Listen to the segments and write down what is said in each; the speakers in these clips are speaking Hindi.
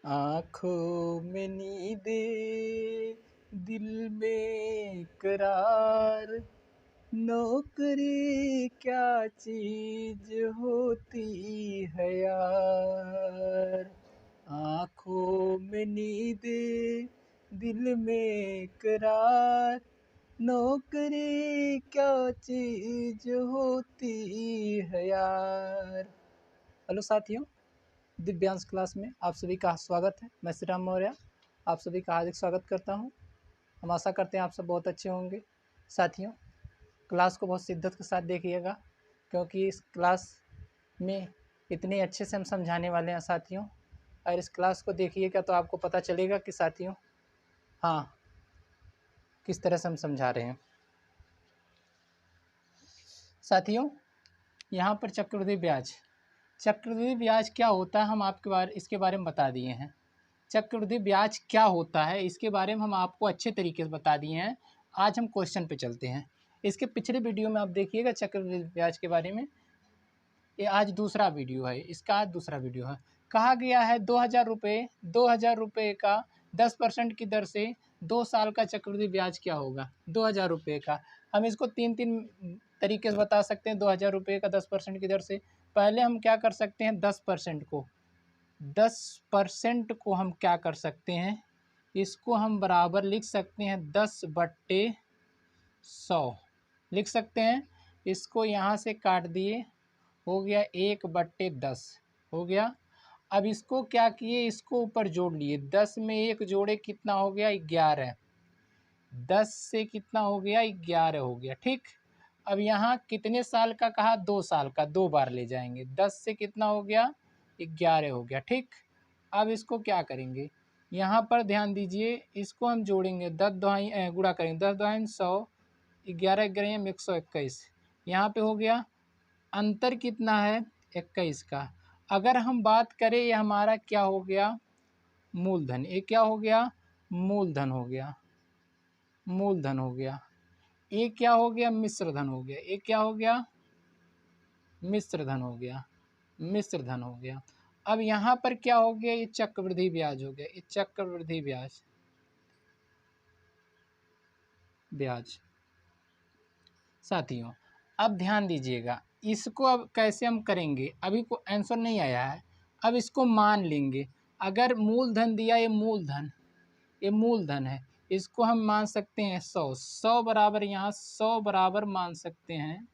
आँखों में नींदे दिल में करार, नौकरी क्या चीज होती है यार। आँखों में नींदे दिल में करार, नौकरी क्या चीज होती है यार। हेलो साथियों, दिव्यांश क्लास में आप सभी का स्वागत है। मैं श्री राम मौर्य आप सभी का हार्दिक स्वागत करता हूं। हम आशा करते हैं आप सब बहुत अच्छे होंगे। साथियों, क्लास को बहुत शिद्दत के साथ देखिएगा, क्योंकि इस क्लास में इतने अच्छे से हम समझाने वाले हैं साथियों। और इस क्लास को देखिएगा तो आपको पता चलेगा कि साथियों हाँ किस तरह से हम समझा रहे हैं। साथियों, यहाँ पर चक्रवृद्धि ब्याज क्या होता है, हम आपके इसके बारे में बता दिए हैं। चक्रवृद्धि ब्याज क्या होता है इसके बारे में हम आपको अच्छे तरीके से बता दिए हैं। आज हम क्वेश्चन पे चलते हैं। इसके पिछले वीडियो में आप देखिएगा चक्रवृद्धि ब्याज के बारे में। ये आज दूसरा वीडियो है, इसका आज दूसरा वीडियो है। कहा गया है 2000 रुपये का 10% की दर से 2 साल का चक्रवृद्धि ब्याज क्या होगा। 2000 रुपये का हम इसको तीन तरीके से बता सकते हैं। 2000 रुपये का 10% की दर से पहले हम क्या कर सकते हैं, 10% को हम क्या कर सकते हैं, इसको हम बराबर लिख सकते हैं 10/100 लिख सकते हैं। इसको यहाँ से काट दिए, हो गया 1/10 हो गया। अब इसको क्या किए, इसको ऊपर जोड़ लिए। 10 में 1 जोड़े कितना हो गया, 11। 10 से कितना हो गया, 11 हो गया। ठीक, अब यहाँ कितने साल का कहा, 2 साल का, 2 बार ले जाएंगे। 10 से कितना हो गया, 11 हो गया। ठीक, अब इसको क्या करेंगे, यहाँ पर ध्यान दीजिए, इसको हम जोड़ेंगे। 10 दोहाई गुणा करेंगे, 10 दोहाई 100, 11 ग्राम 121। यहाँ पे हो गया, अंतर कितना है, 21 का। अगर हम बात करें, ये हमारा क्या हो गया, मूलधन। ये क्या हो गया, मूलधन हो गया, मूलधन हो गया। ये क्या हो गया, मिश्र धन हो गया। ये क्या हो गया, मिश्र धन हो गया, मिश्र धन हो गया। अब यहाँ पर क्या हो गया, ये चक्रवृद्धि ब्याज हो गया। ये चक्रवृद्धि ब्याज साथियों, अब ध्यान दीजिएगा, इसको अब कैसे हम करेंगे, अभी को आंसर नहीं आया है। अब इसको मान लेंगे। अगर मूलधन दिया, ये मूलधन है, इसको हम मान सकते हैं 100 बराबर, यहाँ 100 बराबर मान सकते हैं।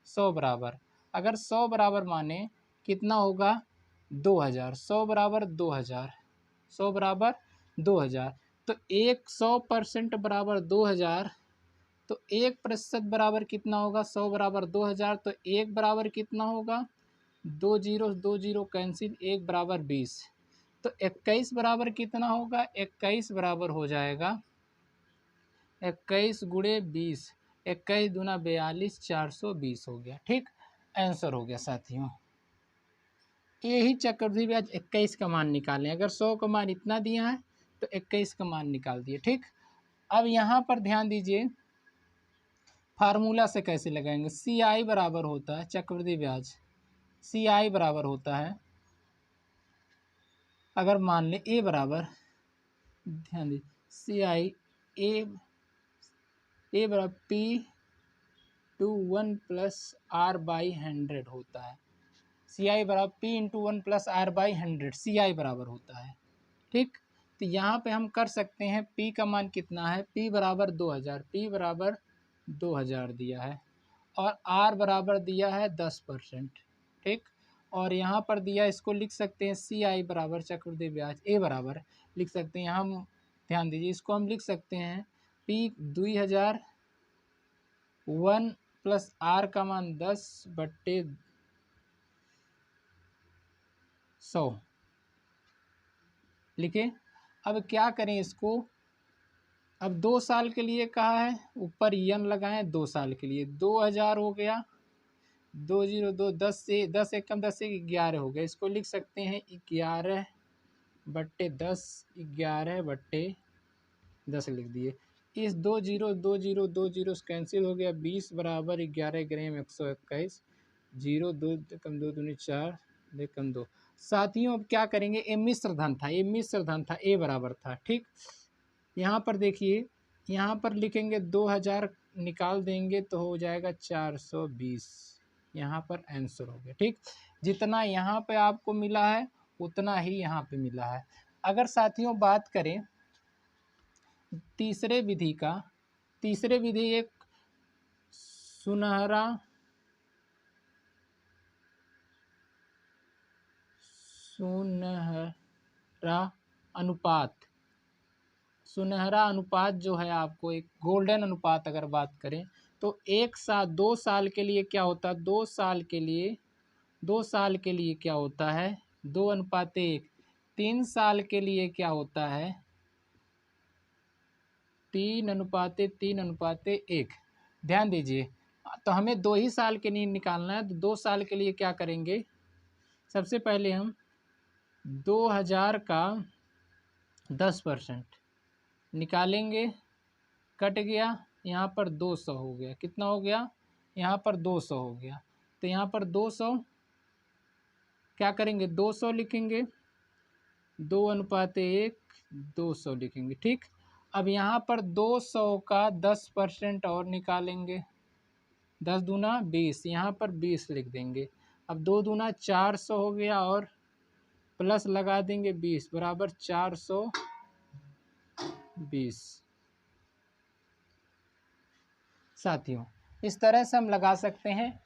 100 बराबर, अगर 100 बराबर माने कितना होगा, 2000। 100 बराबर 2000, 100 बराबर 2000। तो 100% बराबर 2000, तो 1% बराबर कितना होगा, 100 बराबर 2000, तो 1 बराबर कितना होगा, 2 जीरो कैंसिल, 1 बराबर 20। तो 21 बराबर कितना होगा, 21 बराबर हो जाएगा 21 गुणे 20, 21 दूना 42, 420 हो गया। ठीक, आंसर हो गया साथियों। यही चक्रवृद्धि ब्याज 21 का मान निकालें। अगर 100 का मान इतना दिया है तो 21 का मान निकाल दिए। ठीक, अब यहाँ पर ध्यान दीजिए, फार्मूला से कैसे लगाएंगे। CI बराबर होता है चक्रवृद्धि ब्याज, CI बराबर होता है, अगर मान लें A बराबर, ध्यान दीजिए, CI A बराबर P/1 + R/100 होता है। CI बराबर P/1 + R/100 CI बराबर होता है। ठीक, तो यहाँ पे हम कर सकते हैं, P का मान कितना है, P बराबर 2000, P बराबर 2000 दिया है, और R बराबर दिया है 10%। ठीक, और यहाँ पर दिया, इसको लिख सकते हैं CI बराबर चक्रवृद्धि ब्याज A बराबर लिख सकते हैं। यहाँ हम ध्यान दीजिए, इसको हम लिख सकते हैं P 2000 1 + R का मान 10/100 लिखे। अब क्या करें इसको, अब 2 साल के लिए कहा है, ऊपर यन लगाएं। 2 साल के लिए 2000 हो गया, 202, 10 से 10 एक कम 10 से 11 हो गया। इसको लिख सकते हैं 11/10, 11/10 लिख दिए। इस 2 कैंसिल हो गया, 20 बराबर 11 ग्राम 121, 0 2 कम 2 दूनी 4, लेकिन 2। साथियों अब क्या करेंगे, ए मिश्र धन था, ये मिश्र धन था, ए बराबर था, ठीक। यहाँ पर देखिए, यहाँ पर लिखेंगे 2000 निकाल देंगे तो हो जाएगा 420, यहाँ पर आंसर हो गया, ठीक। जितना यहाँ पे आपको मिला है उतना ही यहाँ पे मिला है। अगर साथियों बात करें तीसरे विधि का, तीसरे विधि एक सुनहरा अनुपात, सुनहरा अनुपात जो है आपको एक गोल्डन अनुपात अगर बात करें तो एक साल 2 साल के लिए क्या होता है, 2 साल के लिए, 2 साल के लिए क्या होता है 2:1। 3 साल के लिए क्या होता है 3:3:1। ध्यान दीजिए, तो हमें 2 ही साल के लिए निकालना है, तो 2 साल के लिए क्या करेंगे, सबसे पहले हम 2000 का 10% निकालेंगे, कट गया, यहाँ पर 200 हो गया, कितना हो गया, यहाँ पर 200 हो गया, तो यहाँ पर 200 क्या करेंगे 200 लिखेंगे, 2:1 200 लिखेंगे, ठीक। अब यहाँ पर 200 का 10% और निकालेंगे, 10 दूना 20, यहाँ पर 20 लिख देंगे। अब 2 दूना 400 हो गया और प्लस लगा देंगे 20 बराबर 420। साथियों इस तरह से हम लगा सकते हैं,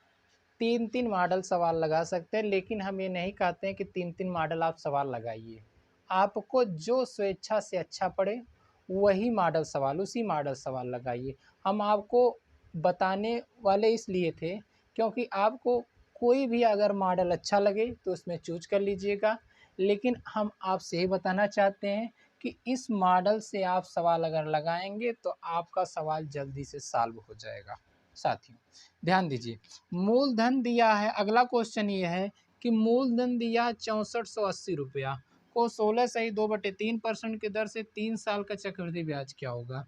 3 मॉडल सवाल लगा सकते हैं, लेकिन हम ये नहीं कहते हैं कि 3 मॉडल आप सवाल लगाइए। आपको जो स्वेच्छा से अच्छा पड़े वही मॉडल सवाल, उसी मॉडल सवाल लगाइए। हम आपको बताने वाले इसलिए थे क्योंकि आपको कोई भी अगर मॉडल अच्छा लगे तो उसमें चूज कर लीजिएगा, लेकिन हम आपसे ही बताना चाहते हैं कि इस मॉडल से आप सवाल अगर लगाएंगे तो आपका सवाल जल्दी से सॉल्व हो जाएगा। साथियों ध्यान दीजिए, मूलधन दिया है, अगला क्वेश्चन ये है कि मूलधन दिया 6480 रुपया को 16 सही 2/3% की दर से 3 साल का चक्रवृद्धि ब्याज क्या होगा।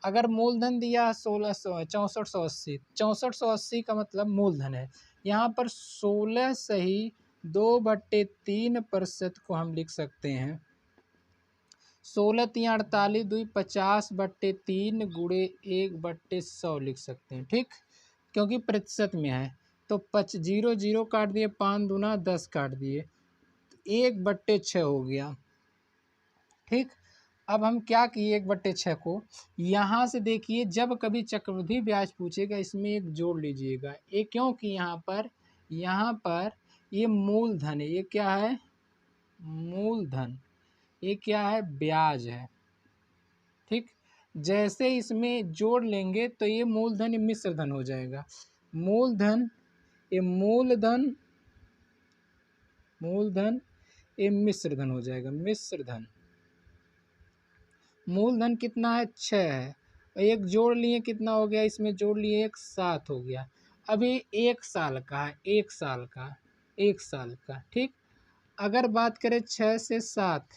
अगर मूलधन दिया 6480, 6480 का मतलब मूलधन है, यहाँ पर 16 सही 2/3% को हम लिख सकते हैं 16 × 48 2 50/3 गुणे 1/100 लिख सकते हैं, ठीक, क्योंकि प्रतिशत में है तो 0 0 काट दिए, 5 दूना 10 काट दिए, 1/6 हो गया, ठीक। अब हम क्या किए 1/6 को, यहाँ से देखिए जब कभी चक्रवृद्धि ब्याज पूछेगा इसमें एक जोड़ लीजिएगा, ये क्योंकि यहाँ पर ये मूलधन है, ये क्या है मूलधन, ये क्या है ब्याज है, ठीक। जैसे इसमें जोड़ लेंगे तो ये मूलधन ये मिश्र धन हो जाएगा, मूलधन ये मूलधन, मूलधन ये मिश्र धन हो जाएगा, मिश्र धन। मूलधन कितना है 6 है, एक जोड़ लिए कितना हो गया, इसमें जोड़ लिए 1 7 हो गया। अभी 1 साल का है, 1 साल का, 1 साल का, ठीक। अगर बात करें 6 से 7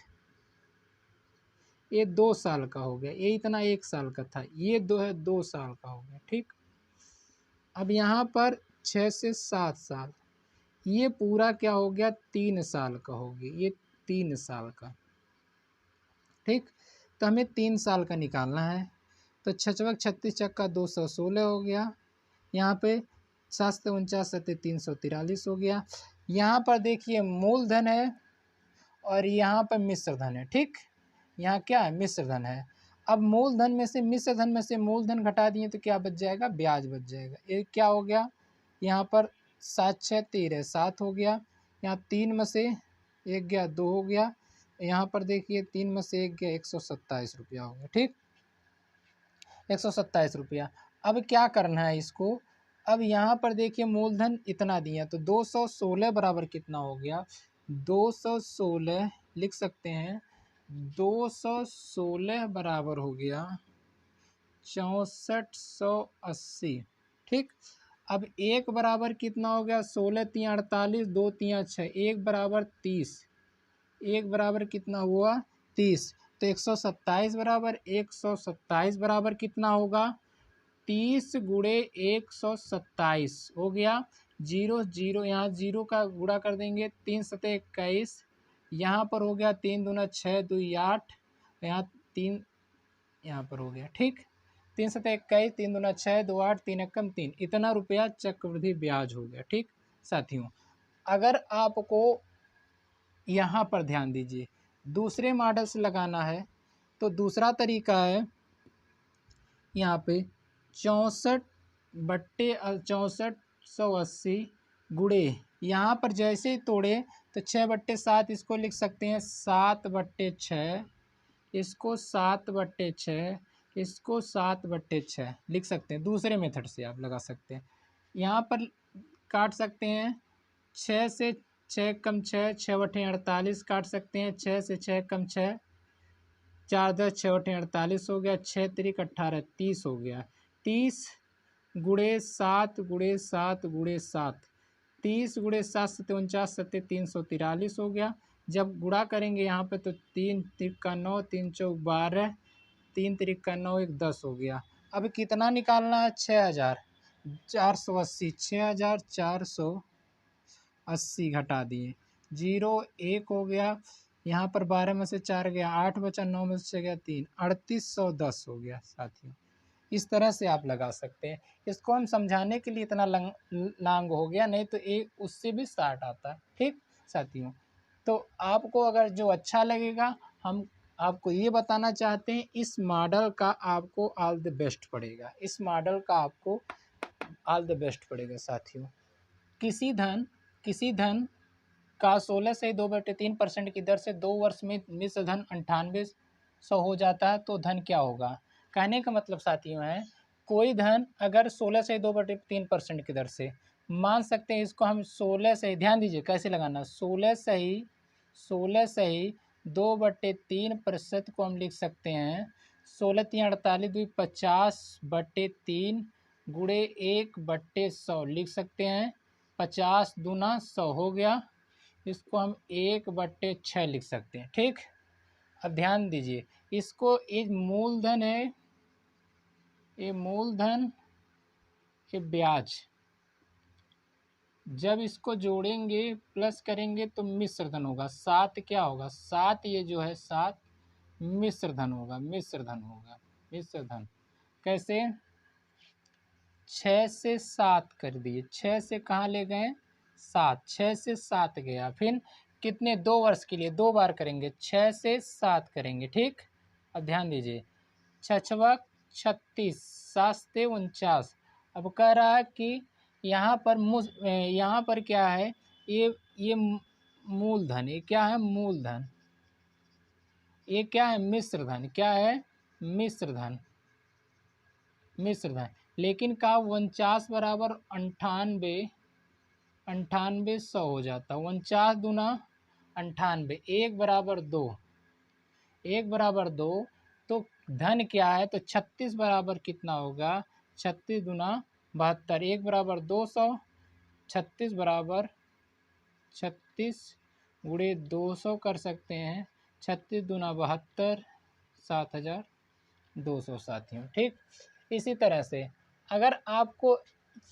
ये 2 साल का हो गया, ये इतना 1 साल का था, ये 2 साल का हो गया, ठीक। अब यहाँ पर 6 से 7 साल, ये पूरा क्या हो गया 3 साल का हो गया, ये 3 साल का, ठीक। तो हमें 3 साल का निकालना है, तो 6 36 चक्का 216 हो गया, यहाँ पे 7 49 7 343 हो गया। यहाँ पर देखिए मूलधन है और यहाँ पर मिश्र धन है, ठीक। यहाँ क्या है मिश्र धन है। अब मूलधन में से मिश्र धन में से मूलधन घटा दिए तो क्या बच जाएगा ब्याज बच जाएगा। ये क्या हो गया यहाँ पर 7 6 13 7 हो गया, यहाँ 3 में से 1 गया 2 हो गया, यहाँ पर देखिए 3 में से 1 गया 127 रुपया हो गया, ठीक 127 रुपया। अब क्या करना है इसको, अब यहाँ पर देखिए मूलधन इतना दिया तो 216 बराबर कितना हो गया 216 लिख सकते हैं, 216 बराबर हो गया 6480, ठीक। अब 1 बराबर कितना हो गया 16 3 48 2 3 6, 1 बराबर 30, 1 बराबर कितना हुआ 30, तो 127 बराबर 127 बराबर कितना होगा 30 गुणे 127 हो गया जीरो जीरो, यहाँ जीरो का गुणा कर देंगे, 3×7=21, यहाँ पर हो गया 3×2=6, 2×8, यहाँ 3, यहाँ पर हो गया, ठीक। 3×7=21, 3×2=6, 2×8, 3×1=3, इतना रुपया चक्रवृद्धि ब्याज हो गया, ठीक साथियों। अगर आपको यहाँ पर ध्यान दीजिए, दूसरे मॉडल से लगाना है तो दूसरा तरीका है, यहाँ पे 64/6480 गुणे, यहाँ पर जैसे ही तोड़े तो 6/7 इसको लिख सकते हैं 7/6, इसको 7/6, इसको 7/6 लिख सकते हैं। दूसरे मेथड से आप लगा सकते हैं, यहाँ पर काट सकते हैं, 6 से 6 कम 6, 6/48 काट सकते हैं, 6 से 6 कम 6, 4×10 6/48 हो गया, 6×3=18, 30 हो गया, 30×7×7×7, 30×7=49, 7×343 हो गया। जब गुणा करेंगे यहाँ पे तो 3×3=9, 3×4=12, 3×3=9, 10 हो गया। अब कितना निकालना है? 6480, 6480 घटा दिए, 0 1 हो गया, यहाँ पर 12 में से 4 गया, 8 बचा, 9 में से 6 गया 3, 3810 हो गया साथियों। इस तरह से आप लगा सकते हैं। इसको हम समझाने के लिए इतना लॉन्ग हो गया, नहीं तो एक उससे भी स्टार्ट आता है, ठीक साथियों। तो आपको अगर जो अच्छा लगेगा, हम आपको ये बताना चाहते हैं, इस मॉडल का आपको ऑल द बेस्ट पड़ेगा, इस मॉडल का आपको ऑल द बेस्ट पड़ेगा साथियों। किसी धन का 16 से 2/3% की दर से 2 वर्ष में मिश्र धन 9800 हो जाता है, तो धन क्या होगा? कहने का मतलब साथियों है, कोई धन अगर 16 से 2/3% की दर से, मान सकते हैं इसको हम 16 से, ध्यान दीजिए कैसे लगाना, 16 से ही 2/3% को हम लिख सकते हैं 16×3=48, 2×50/3 गुणे 1/100 लिख सकते हैं, 50×100 हो गया, इसको हम 1/6 लिख सकते हैं, ठीक। अब ध्यान दीजिए, इसको एक मूलधन है, ये मूलधन, ये ब्याज, जब इसको जोड़ेंगे प्लस करेंगे तो मिश्र धन होगा। 7 क्या होगा? 7 ये जो है 7 मिश्र धन होगा, मिश्र धन होगा, मिश्र धन। कैसे? 6 से 7 कर दिए, 6 से कहाँ ले गए? 7, 6 से 7 गया, फिर कितने? 2 वर्ष के लिए 2 बार करेंगे, 6 से 7 करेंगे, ठीक। अब ध्यान दीजिए, 6×6=36, 7×7=49। अब कह रहा है कि यहाँ पर क्या है? ये मूलधन, ये क्या है? मूलधन। ये क्या है? मिश्र धन। क्या है? मिश्र धन, मिश्र धन। लेकिन का 49 बराबर 98 हो जाता, 49×98, 1 = 2, 1 = 2, तो धन क्या है? तो 36 बराबर कितना होगा? 36×72, 1 = 200, 36 बराबर 36×200 कर सकते हैं, 36×72, 7200 साथियों, ठीक। इसी तरह से अगर आपको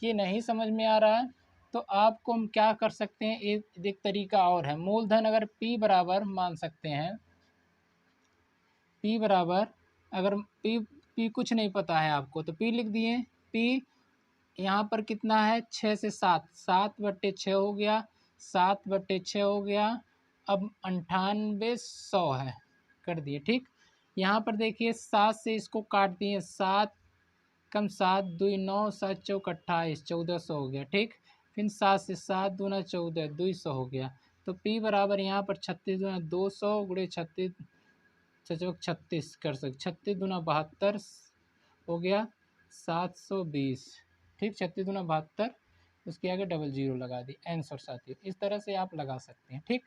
ये नहीं समझ में आ रहा है तो आपको हम क्या कर सकते हैं, एक तरीका और है। मूलधन अगर P बराबर मान सकते हैं, P बराबर, अगर P कुछ नहीं पता है आपको तो P लिख दिए। P यहाँ पर कितना है? 6 से 7, 7/6 हो गया, 7/6 हो गया। अब 9800 है, कर दिए, ठीक। यहाँ पर देखिए 7 से इसको काट दिए, 7 कम 7, 2×9, 7×4=28, 1400 हो गया, ठीक। फिर 7 से 7 दूना 14, 200 हो गया। तो P बराबर यहाँ पर 36×200 गुणे 36, 36 कर सकते, 36×72 हो गया 720, ठीक। 36×72, उसके आगे 00 लगा दी, आंसर साथियों। इस तरह से आप लगा सकते हैं, ठीक।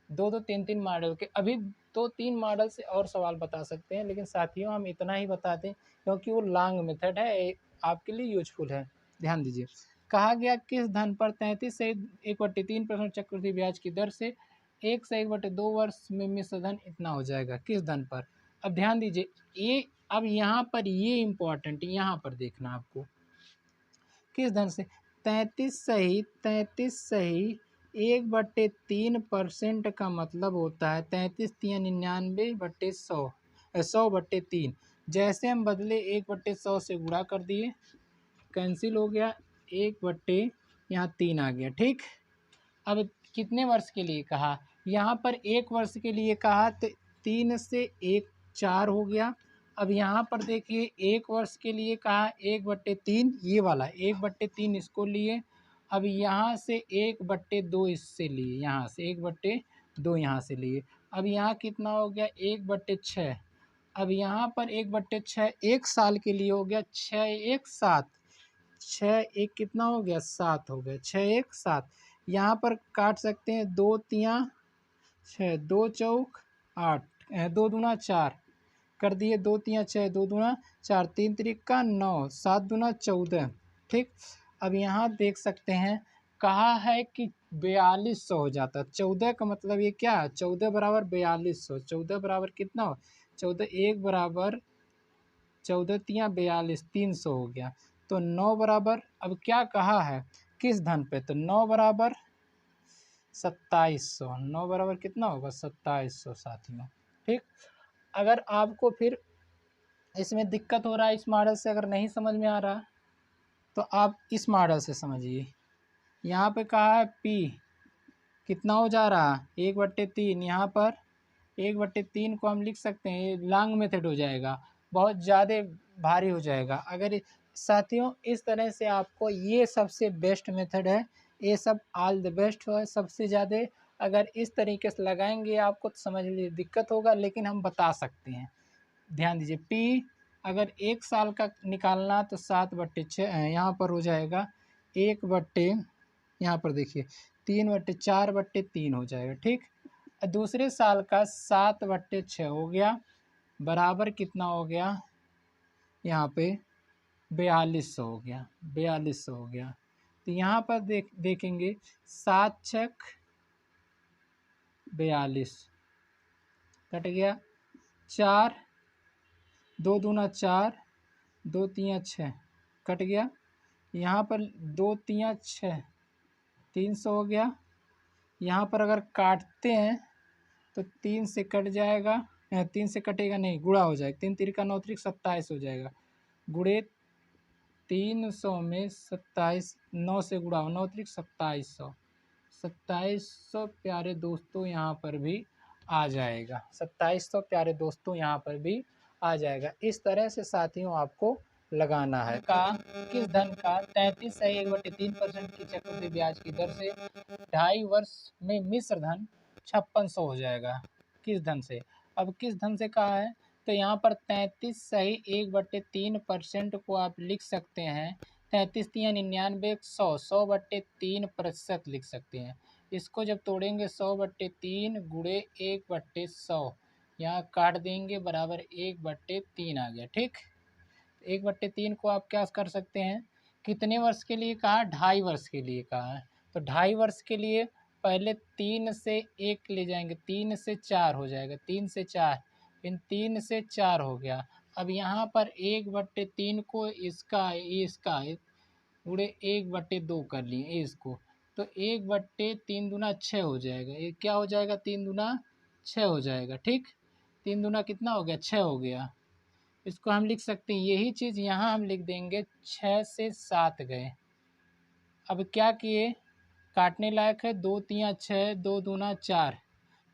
2-2 3-3 मॉडल के, अभी 2-3 मॉडल से और सवाल बता सकते हैं, लेकिन साथियों हम इतना ही बता दें क्योंकि वो लॉन्ग मेथड है, आपके लिए यूजफुल है। ध्यान दीजिए, कहा गया किस धन पर 33 से 1/3% चक्रवृद्धि ब्याज की दर से 1 से 1/2 वर्ष में मिश्र धन इतना हो जाएगा, किस धन पर? अब ध्यान दीजिए, ये अब यहाँ पर ये इम्पोर्टेंट, यहाँ पर देखना आपको, किस धन से। 33 सही 1/3% का मतलब होता है 33×99/100 100/3। जैसे हम बदले 1/100 से गुणा कर दिए, कैंसिल हो गया, 1/, यहाँ 3 आ गया। ठीक, अब कितने वर्ष के लिए कहा, यहाँ पर 1 वर्ष के लिए कहा तो 3 से 1 4 हो गया। अब यहाँ पर देखिए 1 वर्ष के लिए कहा 1/3, ये वाला 1/3 इसको लिए। अब यहाँ से 1/2 इससे लिए, यहाँ से 1/2 यहाँ से लिए। अब यहाँ कितना हो गया 1/6। अब यहाँ पर 1/6 1 साल के लिए हो गया, 6 1 7, 6 1 कितना हो गया 7 हो गया, 6 1 7। यहाँ पर काट सकते हैं, 2 तियाँ 6, 2 चौक 8, 2 दूना 4 कर दिए, 2 तियाँ 6, 2 दूना 4, 3 तिरिका 9, 7 दूना 14। ठीक, अब यहाँ देख सकते हैं कहा है कि 4200 हो जाता। 14 का मतलब ये क्या है, 14 बराबर 4200। 14 बराबर कितना हो, 14 1 बराबर 14 तियाँ 42, 300 हो गया। तो 9 बराबर, अब क्या कहा है किस धन पे, तो 9 बराबर 2700। 9 बराबर कितना होगा 2700 साथियों। ठीक, अगर आपको फिर इसमें दिक्कत हो रहा है, इस मॉडल से अगर नहीं समझ में आ रहा तो आप इस मॉडल से समझिए। यहाँ पे कहा है पी कितना हो जा रहा है 1/3, यहाँ पर 1/3 को हम लिख सकते हैं, ये लॉन्ग मेथड हो जाएगा, बहुत ज़्यादा भारी हो जाएगा। अगर साथियों इस तरह से आपको, ये सबसे बेस्ट मेथड है, ये सब ऑल द बेस्ट है सबसे ज़्यादा। अगर इस तरीके से लगाएंगे आपको तो समझ लीजिए दिक्कत होगा, लेकिन हम बता सकते हैं। ध्यान दीजिए, पी अगर 1 साल का निकालना तो 7/6 यहाँ पर हो जाएगा, 1/, यहाँ पर देखिए 3/4/3 हो जाएगा। ठीक, दूसरे साल का 7/6 हो गया, बराबर कितना हो गया, यहाँ पे 4200 हो गया, 4200 हो गया। तो यहाँ पर देखेंगे 7 छक 42 कट गया, 4 2 दूना 4, 2 तियाँ 6 कट गया। यहाँ पर 2 तियाँ 6, 300 हो गया। यहाँ पर अगर काटते हैं तो 3 से कट जाएगा, 3 से कटेगा नहीं, गुणा हो जाएगा, 3 तिरिका 9 तिरिक 27 हो जाएगा। गुणे 300 में 27, 9 से गुणा हो, 9 तिरिक 2700, 2700 प्यारे दोस्तों यहाँ पर भी आ जाएगा, 2700 प्यारे दोस्तों यहाँ पर भी आ जाएगा। इस तरह से साथियों आपको लगाना है। का किस धन का 33 सही 1/3% की चक्रवृद्धि ब्याज की दर से 2.5 वर्ष में मिश्र धन 5600 हो जाएगा। किस धन से, अब किस धन से कहा है, तो यहाँ पर 33 सही 1/3% को आप लिख सकते हैं, 33 तियाँ 99 100, 100/3% लिख सकते हैं। इसको जब तोड़ेंगे 100/3 गुणे 1/100, यहाँ काट देंगे, बराबर 1/3 आ गया। ठीक, 1/3 को आप क्या कर सकते हैं, कितने वर्ष के लिए कहा, 2.5 वर्ष के लिए कहा है। तो 2.5 वर्ष के लिए पहले 3 से 1 ले जाएंगे, 3 से 4 हो जाएगा, 3 से 4, फिर 3 से 4 हो गया। अब यहाँ पर 1/3 को इसका गुणे 1/2 कर लिए इसको, तो 1/3 दूना 6 हो जाएगा। ये क्या हो जाएगा, 3 दूना 6 हो जाएगा। ठीक, 3 दूना कितना हो गया 6 हो गया। इसको हम लिख सकते हैं, यही चीज़ यहाँ हम लिख देंगे, 6 से 7 गए। अब क्या किए, काटने लायक है, 2 तियाँ 6, 2 दूना 4,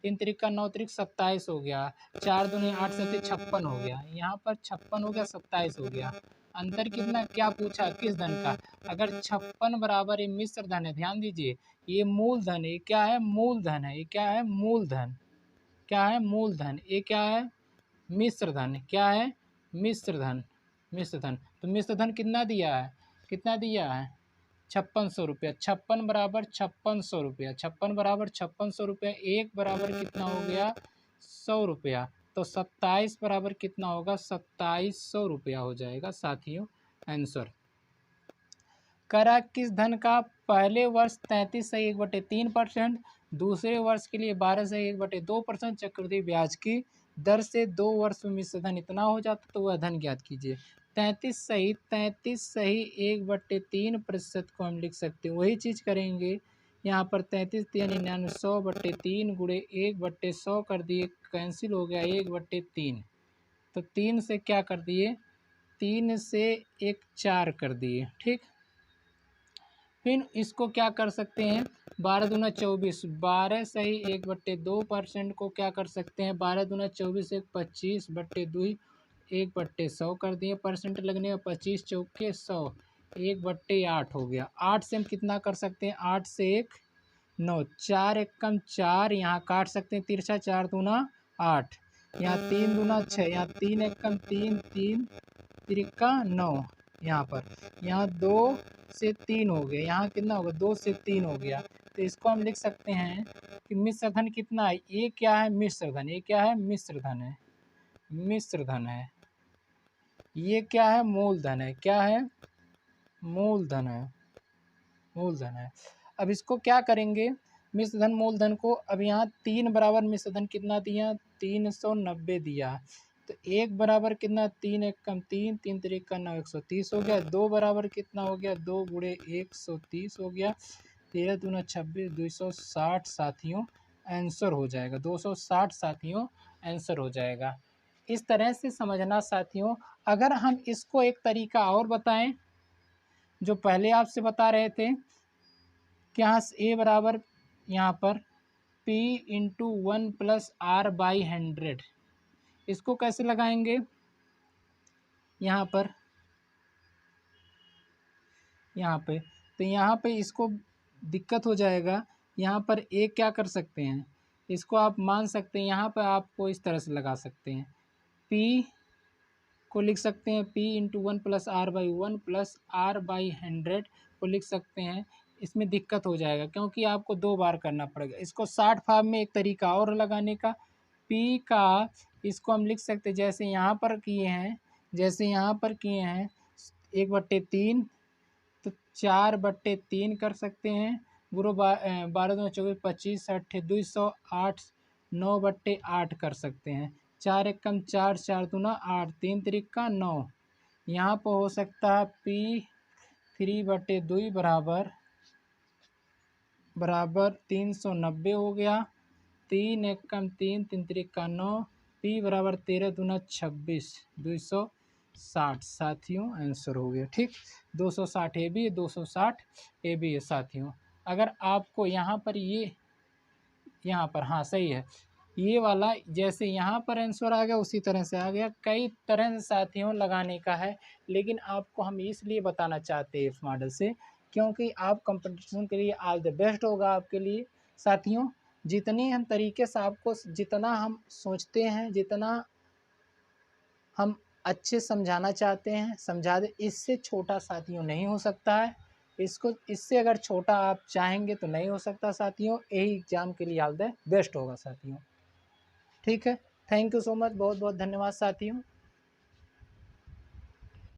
3 तिरिका 9 तिरिक 27 हो गया, 4 दूनी 8 7 56 हो गया। यहाँ पर 56 हो गया, 27 हो गया। अंतर कितना, क्या पूछा किस धन का, अगर 56 बराबर ये मिश्र धन है, ध्यान दीजिए ये मूलधन, ये क्या है मूलधन है, ये क्या है मूलधन, क्या है मूलधन, ये क्या है मिश्र धन, क्या है मिश्र धन, मिश्र धन। तो मिश्र धन कितना दिया है, कितना दिया है 5600 रुपया, 56 बराबर 5600 रुपया, 56 बराबर 5600 रुपया, 1 बराबर कितना हो गया 100 रुपया। तो 27 बराबर कितना होगा 2700 रुपया हो जाएगा साथियों आंसर। करा किस धन का पहले वर्ष 33 सही 1/3%, दूसरे वर्ष के लिए 12 सही 1/2% चक्रवृद्धि ब्याज की दर से 2 वर्ष में मिश्र धन इतना हो जाता, तो वह धन ज्ञात कीजिए। तैंतीस सही 1/3 को हम लिख सकते हैं। वही चीज़ करेंगे यहाँ पर 33 3 99 100/3 गुणे 1/100 कर दिए, कैंसिल हो गया 1/3। तो 3 से क्या कर दिए, 3 से एक 4 कर दिए, ठीक। फिर इसको क्या कर सकते हैं, 12 दूना 24, 12 सही 1/2% को क्या कर सकते हैं, 12 दूना 24 1 25/2 1/100 कर दिए, परसेंट लगने में 25 चौके 100 1/8 हो गया। 8 से हम कितना कर सकते हैं, 8 से 1 9, 4 एकम 4, यहाँ काट सकते हैं तिरछा, 4 दूना 8, यहाँ 3 दूना 6, यहाँ 3 एकम 3 3 तिरका 9, यहाँ पर यहाँ 2 से 3 हो गया, यहाँ कितना होगा 2 से 3 हो गया। तो इसको हम लिख सकते हैं कि मिश्र धन कितना है, ये क्या है मिश्र धन, ये क्या है मिश्र धन है, मिश्र धन है। ये क्या है मूलधन है, क्या है मूलधन है, मूलधन है। अब इसको क्या करेंगे मिश्र धन मूलधन को, अब यहाँ 3 बराबर मिश्र धन कितना दिया 390 दिया, तो 1 बराबर कितना 3 एकम 3 3 तिरिका 9 130 हो गया। 2 बराबर कितना हो गया 2 गुणे 130 हो गया। 13 दूना 26 260 साथियों आंसर हो जाएगा, 260 साथियों आंसर हो जाएगा। इस तरह से समझना साथियों। अगर हम इसको एक तरीका और बताएं जो पहले आपसे बता रहे थे कि यहाँ ए बराबर यहाँ पर P इंटू 1 प्लस R/100, इसको कैसे लगाएंगे, यहाँ पर यहाँ पे, तो यहाँ पे इसको दिक्कत हो जाएगा। यहाँ पर ए क्या कर सकते हैं, इसको आप मान सकते हैं, यहाँ पर आपको इस तरह से लगा सकते हैं, P को लिख सकते हैं P into 1 plus R/1 plus R/100 को लिख सकते हैं। इसमें दिक्कत हो जाएगा क्योंकि आपको 2 बार करना पड़ेगा। इसको 60 फॉर्म में एक तरीका और लगाने का, P का इसको हम लिख सकते हैं जैसे यहाँ पर किए हैं, जैसे यहाँ पर किए हैं 1/3, तो 4/3 कर सकते हैं। गुरु 12 दूना 24 25 60 208 9/8 कर सकते हैं। 4 एकम 4 4 दूना 8 3 तिरिका 9, यहाँ पर हो सकता है P 3/2 बराबर 390 हो गया। 3 एकम 3 3 तिरिका 9, P बराबर 13 दूना 26 260 साथियों आंसर हो गया, ठीक। 260 ए भी है, 260 ए भी है साथियों। अगर आपको यहाँ पर ये यहाँ पर हाँ सही है, ये वाला जैसे यहाँ पर आंसर आ गया उसी तरह से आ गया। कई तरह से साथियों लगाने का है, लेकिन आपको हम इसलिए बताना चाहते हैं इस मॉडल से क्योंकि आप कंपटीशन के लिए ऑल द बेस्ट होगा आपके लिए साथियों। जितने हम तरीके से आपको, जितना हम सोचते हैं, जितना हम अच्छे समझाना चाहते हैं समझा दे, इससे छोटा साथियों नहीं हो सकता है। इसको इससे अगर छोटा आप चाहेंगे तो नहीं हो सकता साथियों। यही एग्ज़ाम के लिए ऑल द बेस्ट होगा साथियों, ठीक है। थैंक यू सो मच, बहुत बहुत धन्यवाद साथियों।